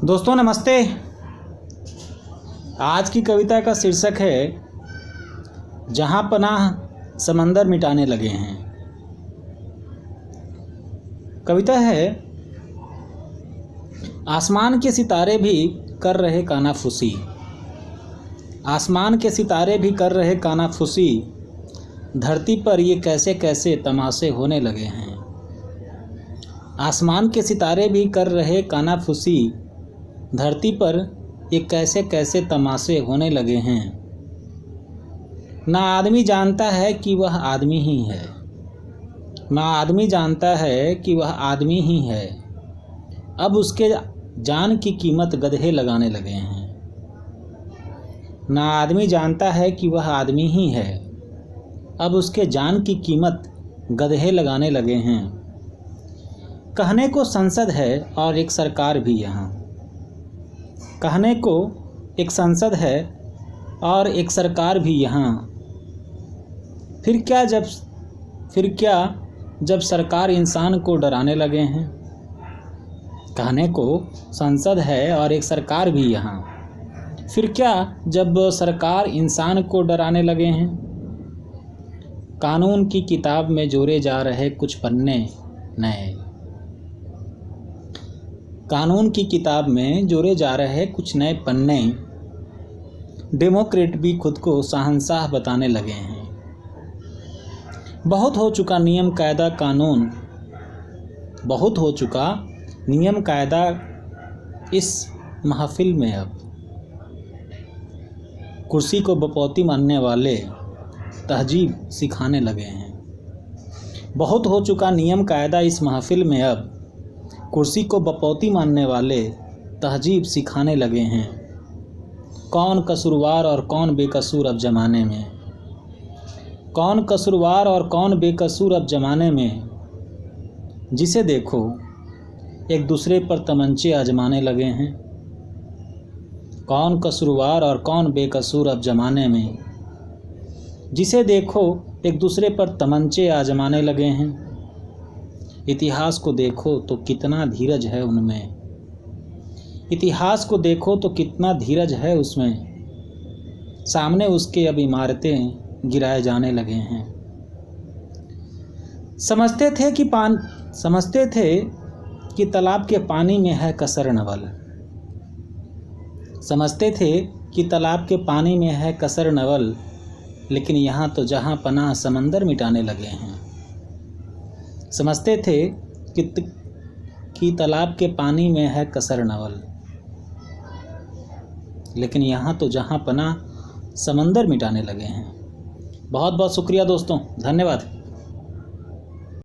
दोस्तों नमस्ते। आज की कविता का शीर्षक है जहाँ पनाह समंदर मिटाने लगे हैं। कविता है, आसमान के सितारे भी कर रहे कानाफूसी, आसमान के सितारे भी कर रहे कानाफूसी, धरती पर ये कैसे कैसे तमाशे होने लगे हैं। आसमान के सितारे भी कर रहे कानाफूसी, धरती पर ये कैसे कैसे तमाशे होने लगे हैं। ना आदमी जानता है कि वह आदमी ही है, ना आदमी जानता है कि वह आदमी ही है। अब उसके जान की कीमत गधे लगाने लगे हैं। ना आदमी जानता है कि वह आदमी ही है, अब उसके जान की कीमत गधे लगाने लगे हैं। कहने को संसद है और एक सरकार भी यहाँ, कहने को एक संसद है और एक सरकार भी यहाँ। फिर क्या जब सरकार इंसान को डराने लगे हैं। कहने को संसद है और एक सरकार भी यहाँ, फिर क्या जब सरकार इंसान को डराने लगे हैं। कानून की किताब में जोड़े जा रहे कुछ पन्ने नए, कानून की किताब में जोड़े जा रहे कुछ नए पन्ने, डेमोक्रेट भी खुद को शहंशाह बताने लगे हैं। बहुत हो चुका नियम कायदा कानून, बहुत हो चुका नियम कायदा इस महफिल में। अब कुर्सी को बपौती मानने वाले तहजीब सिखाने लगे हैं। बहुत हो चुका नियम कायदा इस महफिल में, अब कुर्सी को बपौती मानने वाले तहजीब सिखाने लगे हैं। कौन कसूरवार और कौन बेकसूर अब ज़माने में, कौन कसूरवार और कौन बेकसूर अब ज़माने में। जिसे देखो एक दूसरे पर तमंचे आजमाने लगे हैं। कौन कसूरवार और कौन बेकसूर अब ज़माने में, जिसे देखो एक दूसरे पर तमंचे आजमाने लगे हैं। इतिहास को देखो तो कितना धीरज है उनमें, इतिहास को देखो तो कितना धीरज है उसमें। सामने उसके अब इमारतें गिराए जाने लगे हैं। समझते थे कि तालाब के पानी में है कसर नवल, समझते थे कि तालाब के पानी में है कसर नवल, लेकिन यहाँ तो जहाँ पनाह समंदर मिटाने लगे हैं। समझते थे कि तालाब के पानी में है कसर नवल, लेकिन यहाँ तो जहाँ पनाह समंदर मिटाने लगे हैं। बहुत बहुत शुक्रिया दोस्तों, धन्यवाद।